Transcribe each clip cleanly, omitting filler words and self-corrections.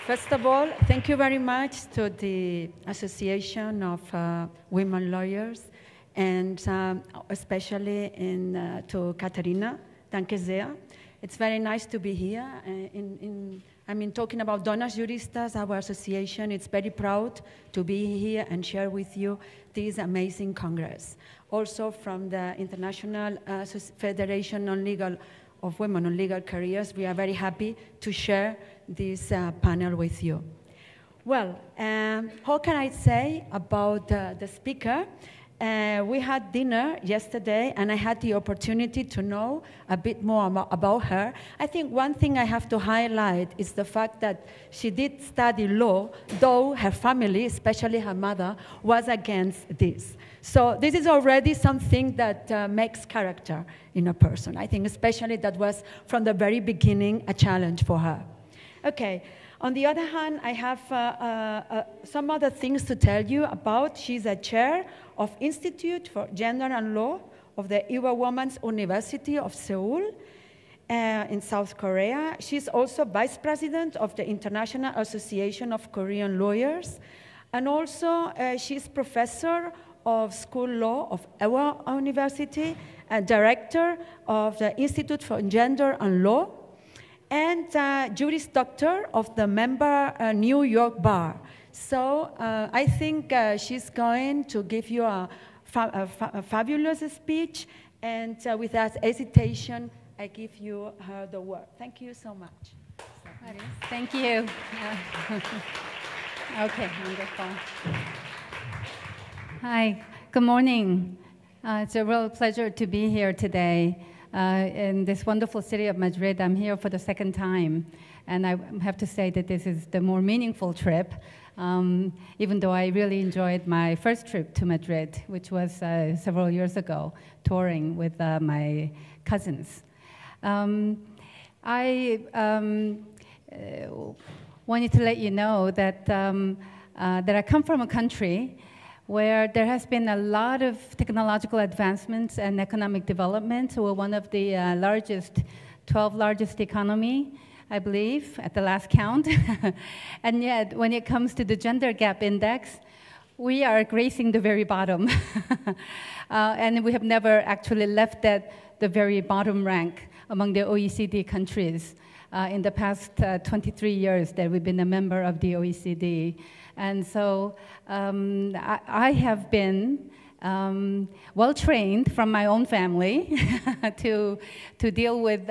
First of all, thank you very much to the Association of Women Lawyers, and especially to Katarina. Danke sehr. It's very nice to be here. Talking about Donnas Juristas, our association, it's very proud to be here and share with you this amazing Congress. Also from the International Federation of Women on Legal Careers, we are very happy to share this panel with you. Well, how can I say about the speaker? We had dinner yesterday, and I had the opportunity to know a bit more about her. I think one thing I have to highlight is the fact that she did study law, though her family, especially her mother, was against this. So this is already something that makes character in a person. I think especially that was from the very beginning a challenge for her. Okay. On the other hand, I have some other things to tell you about. She's a chair of Institute for Gender and Law of the Ewha Women's University of Seoul in South Korea. She's also vice president of the International Association of Korean Lawyers. And also, she's professor of School Law of Ewha University and director of the Institute for Gender and Law, and Juris Doctor of the member New York Bar. So I think she's going to give you a fabulous speech, and without hesitation, I give you her the word. Thank you so much. Thank you. Okay, wonderful. Hi, good morning. It's a real pleasure to be here today. In this wonderful city of Madrid. I'm here for the second time, and I have to say that this is the more meaningful trip, even though I really enjoyed my first trip to Madrid, which was several years ago, touring with my cousins. I wanted to let you know that, that I come from a country where there has been a lot of technological advancements and economic development. We're one of the 12 largest economy, I believe, at the last count. And yet, when it comes to the gender gap index, we are gracing the very bottom. And we have never actually left at the very bottom rank among the OECD countries in the past 23 years that we've been a member of the OECD. And so I have been well-trained from my own family to deal with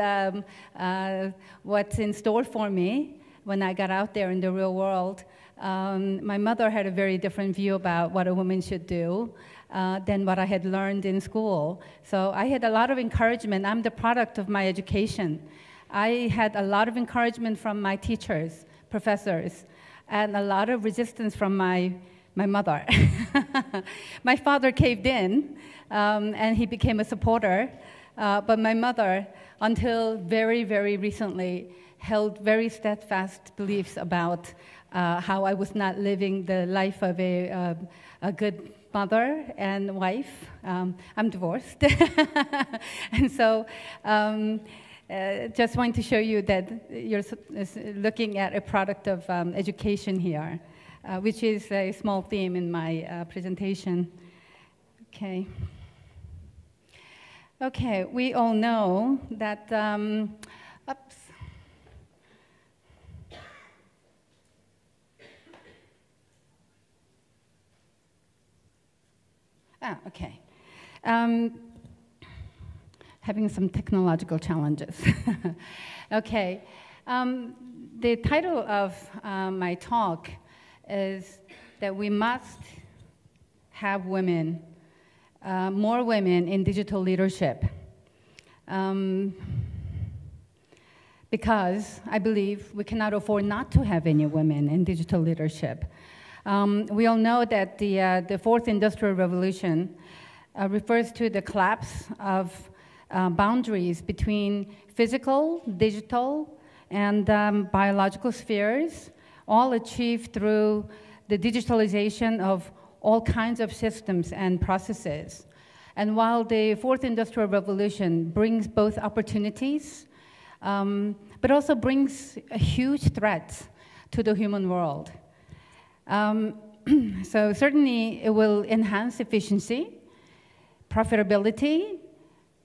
what's in store for me when I got out there in the real world. My mother had a very different view about what a woman should do than what I had learned in school. So I had a lot of encouragement. I'm the product of my education. I had a lot of encouragement from my teachers, professors, and a lot of resistance from my mother. My father caved in, and he became a supporter, but my mother, until very, very recently, held very steadfast beliefs about how I was not living the life of a good mother and wife. I'm divorced. And so, just want to show you that you're looking at a product of education here, which is a small theme in my presentation. Okay. Okay, we all know that, oops. Okay. Having some technological challenges. Okay, the title of my talk is that we must have women, more women in digital leadership. Because I believe we cannot afford not to have any women in digital leadership. We all know that the fourth industrial revolution refers to the collapse of boundaries between physical, digital, and biological spheres, all achieved through the digitalization of all kinds of systems and processes. And while the fourth industrial revolution brings both opportunities, but also brings huge threats to the human world. So certainly it will enhance efficiency, profitability,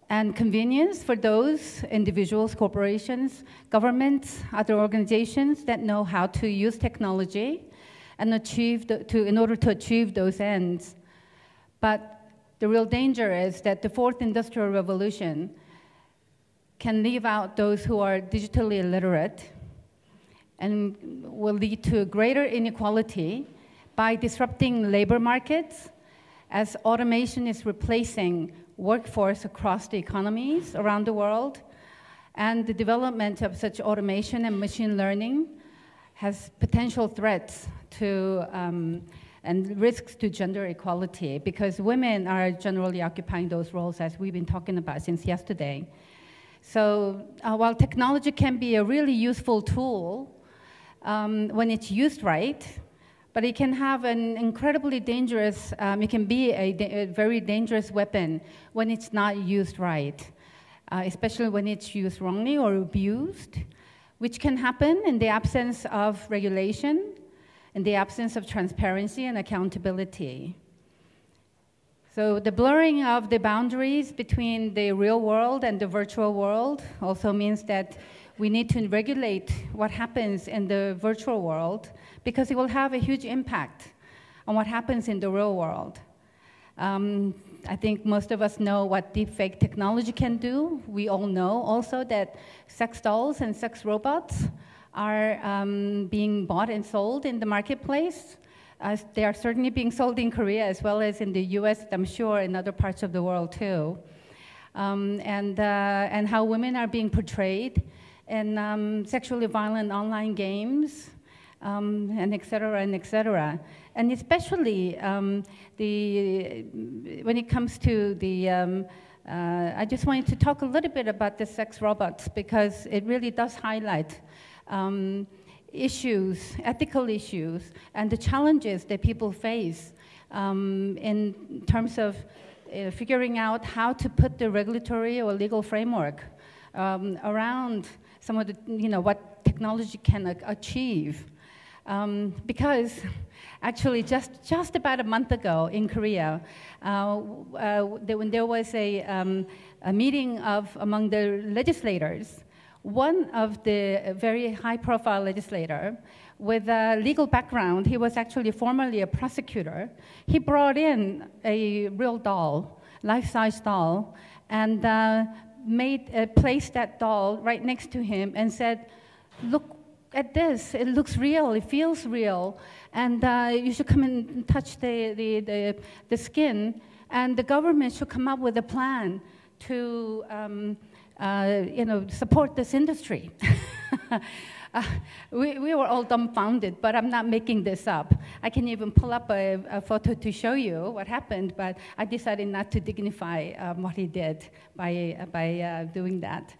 and convenience for those individuals, corporations, governments, other organizations that know how to use technology and in order to achieve those ends. But the real danger is that the fourth industrial revolution can leave out those who are digitally illiterate and will lead to greater inequality by disrupting labor markets as automation is replacing workforce across the economies around the world, and the development of such automation and machine learning has potential threats to and risks to gender equality, because women are generally occupying those roles, as we've been talking about since yesterday. So while technology can be a really useful tool when it's used right, but it can have an incredibly dangerous, it can be a very dangerous weapon when it's not used right, especially when it's used wrongly or abused, which can happen in the absence of regulation, in the absence of transparency and accountability. So the blurring of the boundaries between the real world and the virtual world also means that we need to regulate what happens in the virtual world, because it will have a huge impact on what happens in the real world. I think most of us know what deepfake technology can do. We all know also that sex dolls and sex robots are being bought and sold in the marketplace. They are certainly being sold in Korea as well as in the US, I'm sure, in other parts of the world too. And how women are being portrayed in sexually violent online games, and et cetera, and et cetera. And especially when it comes to the, I just wanted to talk a little bit about the sex robots, because it really does highlight issues, ethical issues, and the challenges that people face in terms of figuring out how to put the regulatory or legal framework around some of the, what technology can achieve. Because actually just about a month ago in Korea, when there was a meeting among the legislators, one of the very high-profile legislator with a legal background, he was actually formerly a prosecutor, he brought in a real doll, life-size doll, and placed that doll right next to him and said, "Look at this, it looks real, it feels real, and you should come and touch the skin, and the government should come up with a plan to support this industry." We were all dumbfounded, but I'm not making this up. I can even pull up a photo to show you what happened, but I decided not to dignify what he did by doing that.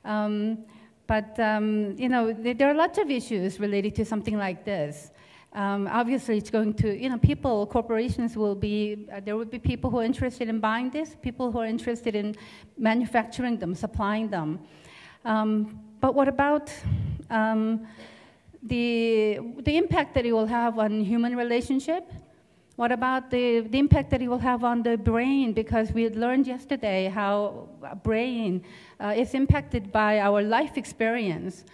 But there are lots of issues related to something like this. Obviously, it's going to, corporations will be, there will be people who are interested in buying this, people who are interested in manufacturing them, supplying them. But what about the impact that it will have on human relationship? What about the impact that it will have on the brain? Because we had learned yesterday how brain is impacted by our life experience.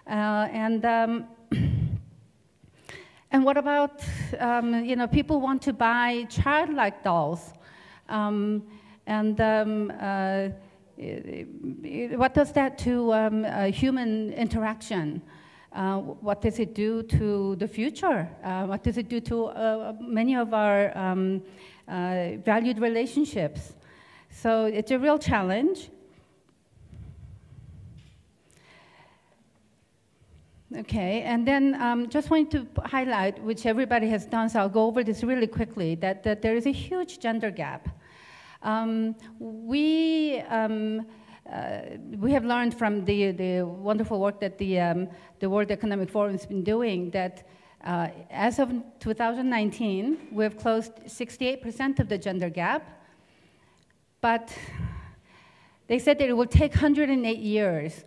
And what about, people want to buy childlike dolls. What does that to human interaction? What does it do to the future? What does it do to many of our valued relationships? So it's a real challenge. Okay, and then just wanted to highlight, which everybody has done, so I'll go over this really quickly, that there is a huge gender gap. We have learned from the wonderful work that the World Economic Forum has been doing that as of 2019, we have closed 68% of the gender gap, but they said that it will take 108 years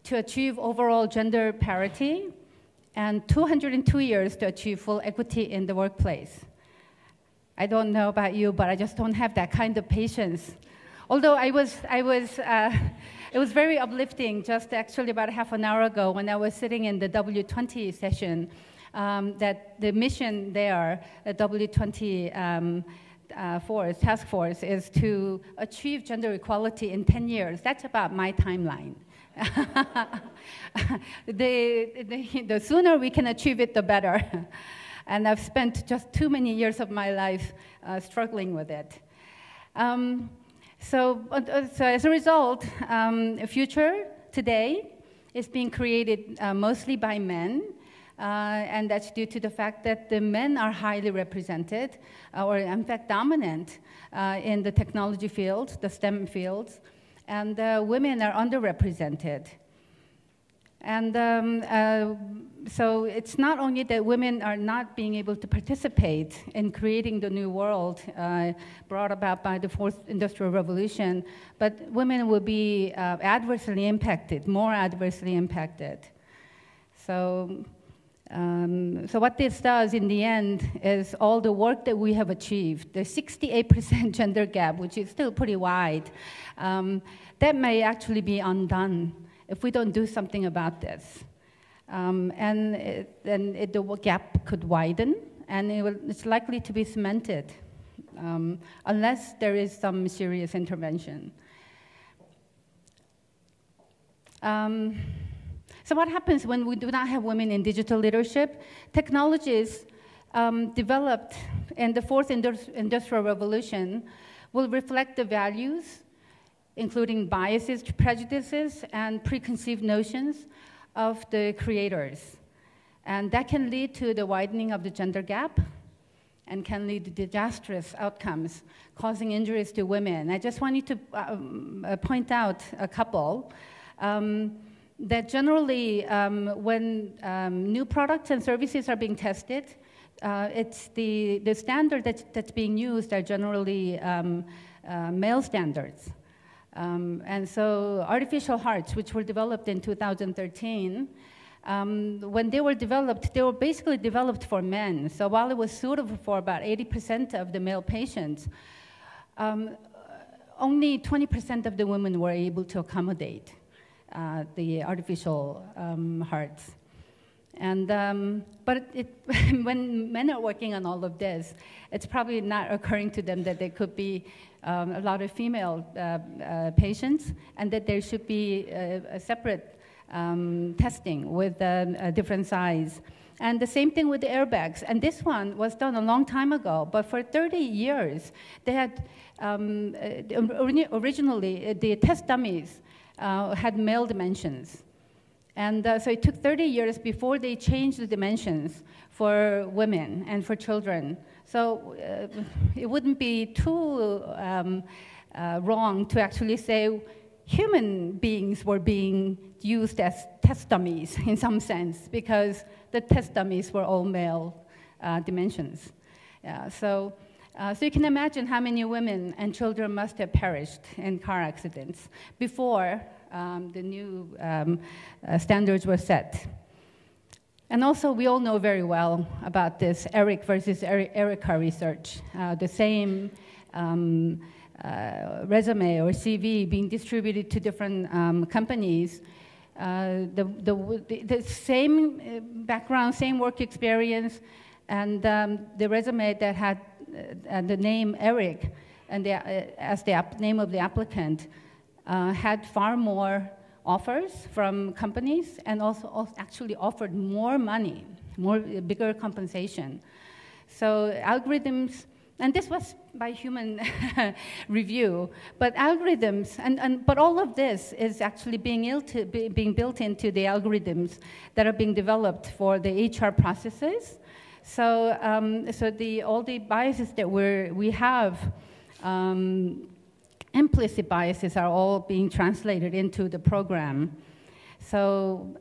to achieve overall gender parity, and 202 years to achieve full equity in the workplace. I don't know about you, but I just don't have that kind of patience. Although it was very uplifting just actually about half an hour ago when I was sitting in the W20 session, that the mission there, the W20 task force, is to achieve gender equality in 10 years. That's about my timeline. The sooner we can achieve it, the better. And I've spent just too many years of my life struggling with it. So as a result, future today is being created mostly by men, and that's due to the fact that the men are highly represented, or in fact dominant, in the technology fields, the STEM fields, and women are underrepresented. And so it's not only that women are not being able to participate in creating the new world brought about by the Fourth Industrial Revolution, but women will be adversely impacted, more adversely impacted. So, so what this does in the end is all the work that we have achieved, the 68% gender gap, which is still pretty wide, that may actually be undone if we don't do something about this. The gap could widen, and it's likely to be cemented unless there is some serious intervention. So what happens when we do not have women in digital leadership? Technologies developed in the Fourth Industrial Revolution will reflect the values, including biases, prejudices, and preconceived notions of the creators. And that can lead to the widening of the gender gap and can lead to disastrous outcomes, causing injuries to women. I just wanted to point out a couple. That generally, when new products and services are being tested, it's the standard that's being used are generally male standards. And so artificial hearts, which were developed in 2013, when they were developed, they were basically developed for men. So while it was suitable for about 80% of the male patients, only 20% of the women were able to accommodate the artificial hearts. And, but when men are working on all of this, it's probably not occurring to them that there could be a lot of female patients, and that there should be a separate testing with a different size. And the same thing with the airbags. And this one was done a long time ago, but for 30 years, they had, originally, the test dummies had male dimensions. And so it took 30 years before they changed the dimensions for women and for children. So it wouldn't be too wrong to actually say human beings were being used as test dummies in some sense, because the test dummies were all male dimensions. So you can imagine how many women and children must have perished in car accidents before the new standards were set. And also, we all know very well about this Eric versus Erica research. The same resume or CV being distributed to different companies. The same background, same work experience, and the resume that had the name Eric and as the name of the applicant had far more offers from companies, and also actually offered more money, bigger compensation. So algorithms, and this was by human review, but algorithms, but all of this is actually being built into the algorithms that are being developed for the HR processes. So, all the biases that we have, implicit biases are all being translated into the program. So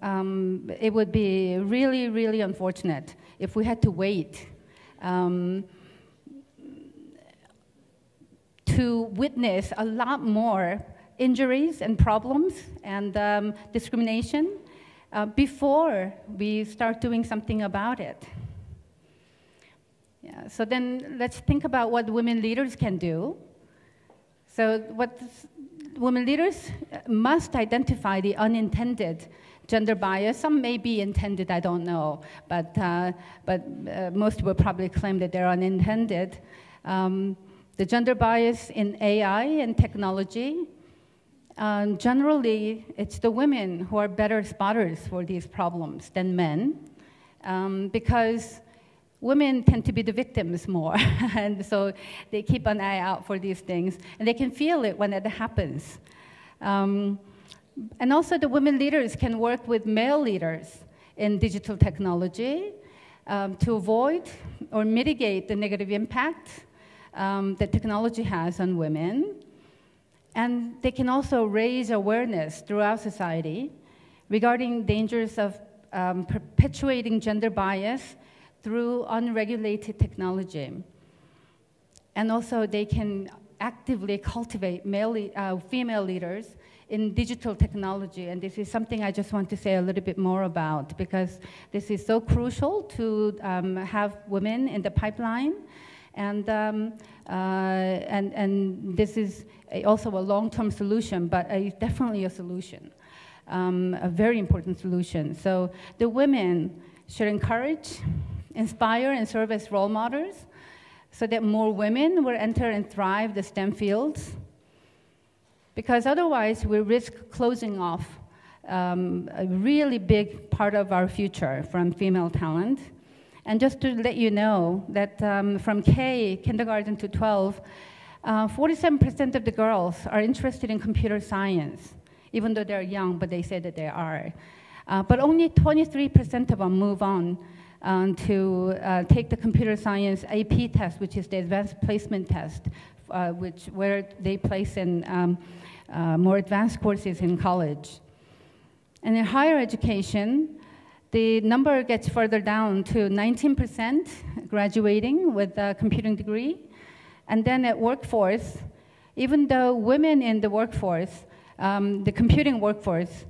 it would be really, really unfortunate if we had to wait to witness a lot more injuries and problems and discrimination before we start doing something about it. Yeah, so then let's think about what women leaders can do. So what women leaders must identify the unintended gender bias. Some may be intended, I don't know, but most will probably claim that they're unintended. The gender bias in AI and technology, generally it's the women who are better spotters for these problems than men, because women tend to be the victims more, and so they keep an eye out for these things, and they can feel it when it happens. And also the women leaders can work with male leaders in digital technology to avoid or mitigate the negative impact that technology has on women. And they can also raise awareness throughout society regarding dangers of perpetuating gender bias through unregulated technology. And also they can actively cultivate female leaders in digital technology. And this is something I just want to say a little bit more about, because this is so crucial to have women in the pipeline. And this is also a long-term solution, but definitely a solution, a very important solution. So the women should encourage, inspire, and serve as role models so that more women will enter and thrive the STEM fields. Because otherwise, we risk closing off a really big part of our future from female talent. And just to let you know that from kindergarten to 12, 47% of the girls are interested in computer science, even though they're young, but they say that they are. But only 23% of them move on to take the computer science AP test, which is the advanced placement test, where they place in more advanced courses in college. And in higher education, the number gets further down to 19% graduating with a computing degree. And then at workforce, even though women in the workforce, the computing workforce,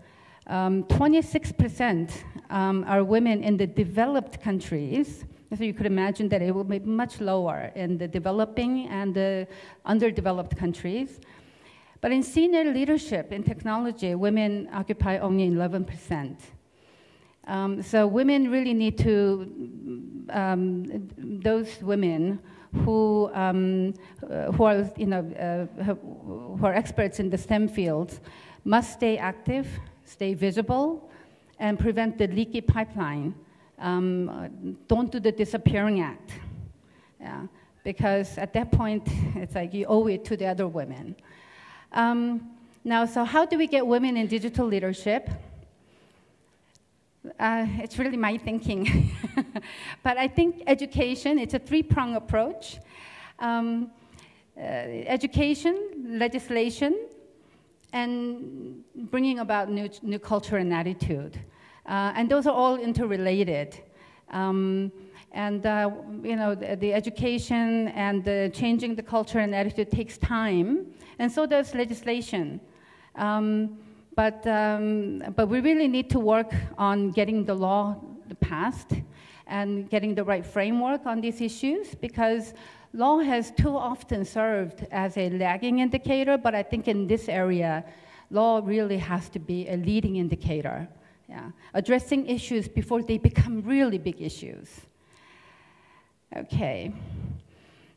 26% are women in the developed countries. So you could imagine that it will be much lower in the developing and the underdeveloped countries. But in senior leadership in technology, women occupy only 11%. So women really need to, those women who are, who are experts in the STEM fields must stay active, stay visible, and prevent the leaky pipeline. Don't do the disappearing act. Yeah, because at that point, it's like you owe it to the other women. Now, so how do we get women in digital leadership? It's really my thinking. But I think education, it's a three-pronged approach. Education, legislation, and bringing about new culture and attitude. And those are all interrelated. The education and the changing the culture and attitude takes time, and so does legislation. But we really need to work on getting the law passed and getting the right framework on these issues, because law has too often served as a lagging indicator, but I think in this area, law really has to be a leading indicator. Yeah. Addressing issues before they become really big issues. Okay.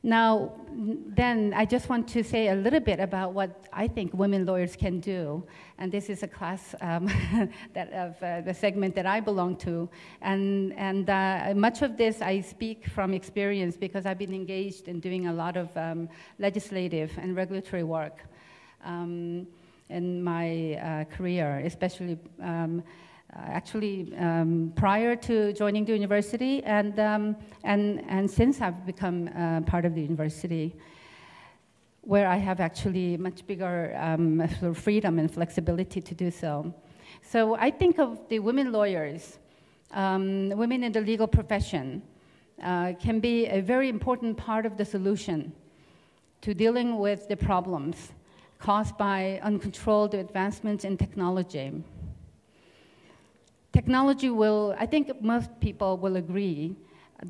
Now, then I just want to say a little bit about what I think women lawyers can do. And this is a class the segment that I belong to. And much of this I speak from experience because I've been engaged in doing a lot of legislative and regulatory work in my career, especially prior to joining the university, and since I've become part of the university, where I have actually much bigger freedom and flexibility to do so. So I think of the women lawyers, women in the legal profession, can be a very important part of the solution to dealing with the problems caused by uncontrolled advancements in technology. technology will, I think most people will agree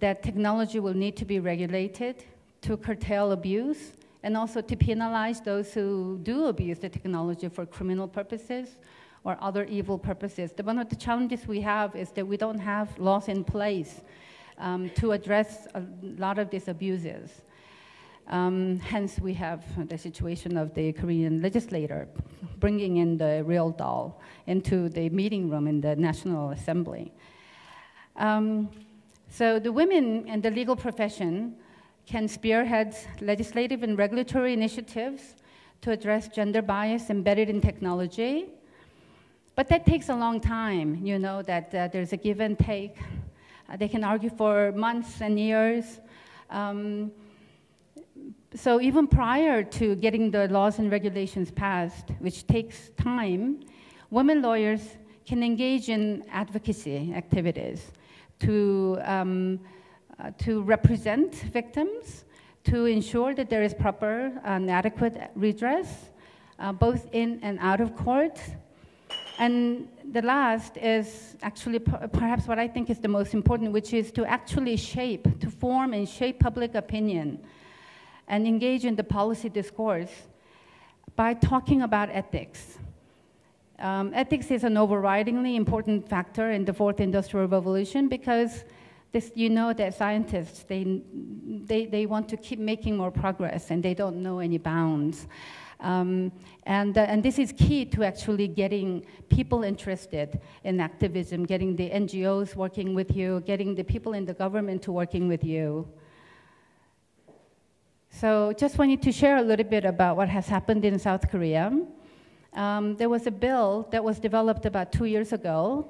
that technology will need to be regulated to curtail abuse and also to penalize those who do abuse the technology for criminal purposes or other evil purposes. One of the challenges we have is that we don't have laws in place to address a lot of these abuses. Hence, we have the situation of the Korean legislator bringing in the real doll into the meeting room in the National Assembly. So the women in the legal profession can spearhead legislative and regulatory initiatives to address gender bias embedded in technology. But that takes a long time, you know, that there's a give and take. They can argue for months and years. So even prior to getting the laws and regulations passed, which takes time, women lawyers can engage in advocacy activities to represent victims, to ensure that there is proper and adequate redress, both in and out of court. And the last is actually perhaps what I think is the most important, which is to actually to form and shape public opinion and engage in the policy discourse by talking about ethics. Ethics is an overridingly important factor in the fourth industrial revolution because you know that scientists, they want to keep making more progress and they don't know any bounds. And this is key to actually getting people interested in activism, getting the NGOs working with you, getting the people in the government to working with you. So just wanted to share a little bit about what has happened in South Korea. There was a bill that was developed about 2 years ago,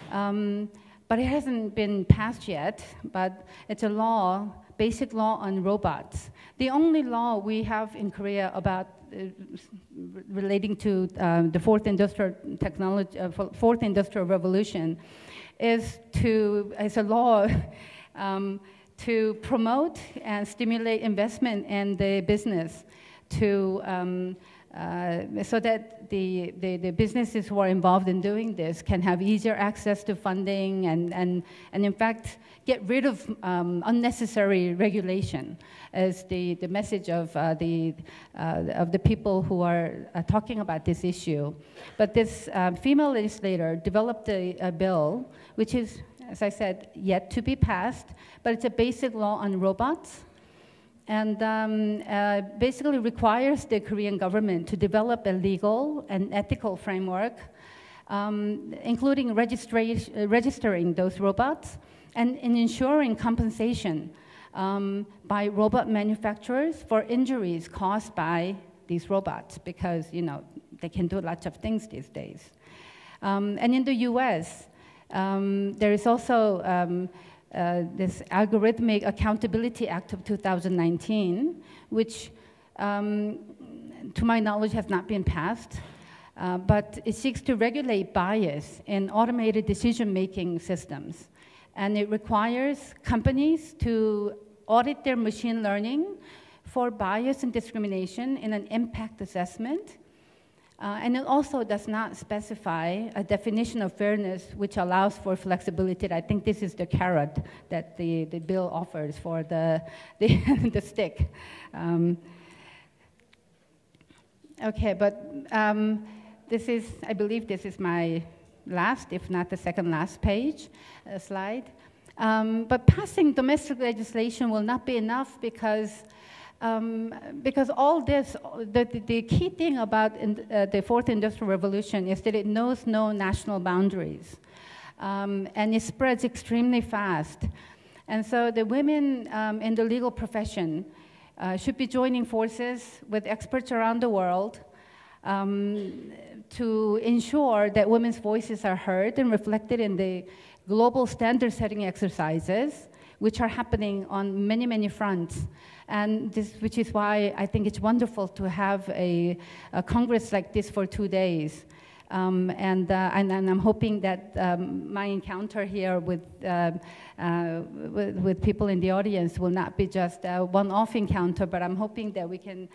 but it hasn't been passed yet, but it's a law, basic law on robots. The only law we have in Korea about relating to the fourth industrial revolution is a law to promote and stimulate investment in the business so that the businesses who are involved in doing this can have easier access to funding and in fact get rid of unnecessary regulation as the message of the people who are talking about this issue. But this female legislator developed a bill which is, as I said, yet to be passed, but it's a basic law on robots. And basically requires the Korean government to develop a legal and ethical framework, including registering those robots and ensuring compensation by robot manufacturers for injuries caused by these robots, because they can do lots of things these days. And in the US, there is also this Algorithmic Accountability Act of 2019, which, to my knowledge, has not been passed, but it seeks to regulate bias in automated decision-making systems. And it requires companies to audit their machine learning for bias and discrimination in an impact assessment. And it also does not specify a definition of fairness which allows for flexibility. I think this is the carrot that the bill offers for the stick. Okay, but I believe this is my last, if not the second last page, slide. But passing domestic legislation will not be enough because all this, the key thing about the fourth industrial revolution is that it knows no national boundaries. And it spreads extremely fast. And so the women in the legal profession should be joining forces with experts around the world to ensure that women's voices are heard and reflected in the global standard setting exercises, which are happening on many, many fronts. And which is why I think it's wonderful to have a Congress like this for 2 days. And I'm hoping that my encounter here with people in the audience will not be just a one-off encounter, but I'm hoping that we can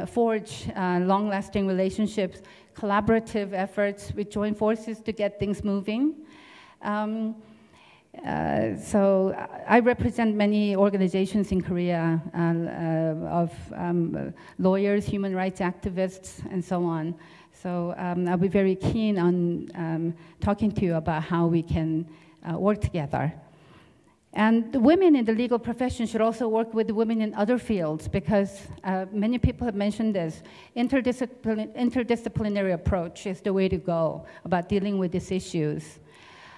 forge long-lasting relationships, collaborative efforts, we join forces to get things moving. So I represent many organizations in Korea of lawyers, human rights activists, and so on. So I'll be very keen on talking to you about how we can work together. And the women in the legal profession should also work with the women in other fields, because many people have mentioned this. Interdisciplinary approach is the way to go about dealing with these issues.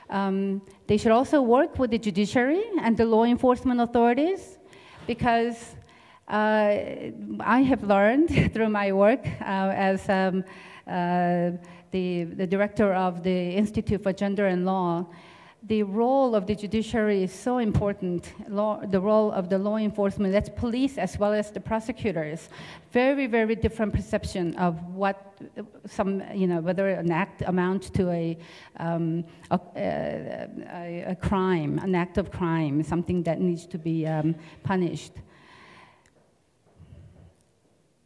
They should also work with the judiciary and the law enforcement authorities, because I have learned through my work as the director of the Institute for Gender and Law, the role of the judiciary is so important. The role of the law enforcement, that's police as well as the prosecutors. Very, very different perception of what whether an act amounts to a crime, an act of crime, something that needs to be punished.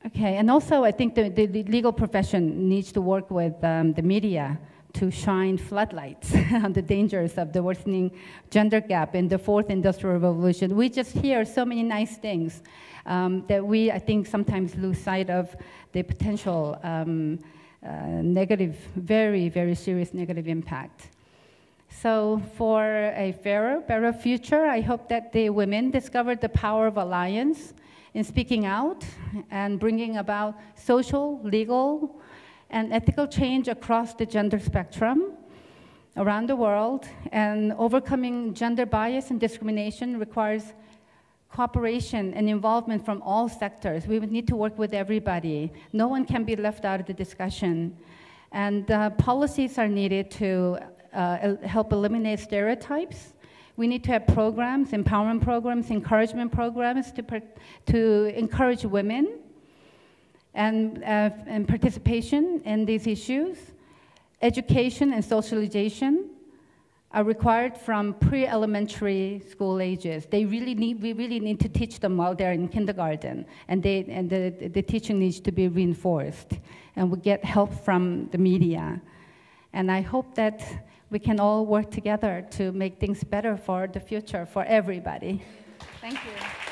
Okay, and also I think the legal profession needs to work with the media to shine floodlights on the dangers of the worsening gender gap in the fourth industrial revolution. We just hear so many nice things that we, I think, sometimes lose sight of the potential negative, very, very serious negative impact. So for a fairer, better future, I hope that the women discover the power of alliance in speaking out and bringing about social, legal, and ethical change across the gender spectrum around the world. And overcoming gender bias and discrimination requires cooperation and involvement from all sectors. We would need to work with everybody. No one can be left out of the discussion. And policies are needed to help eliminate stereotypes. We need to have programs, empowerment programs, encouragement programs to encourage women and participation in these issues. Education and socialization are required from pre-elementary school ages. We really need to teach them while they're in kindergarten, and the teaching needs to be reinforced, and we get help from the media. And I hope that we can all work together to make things better for the future for everybody. Thank you.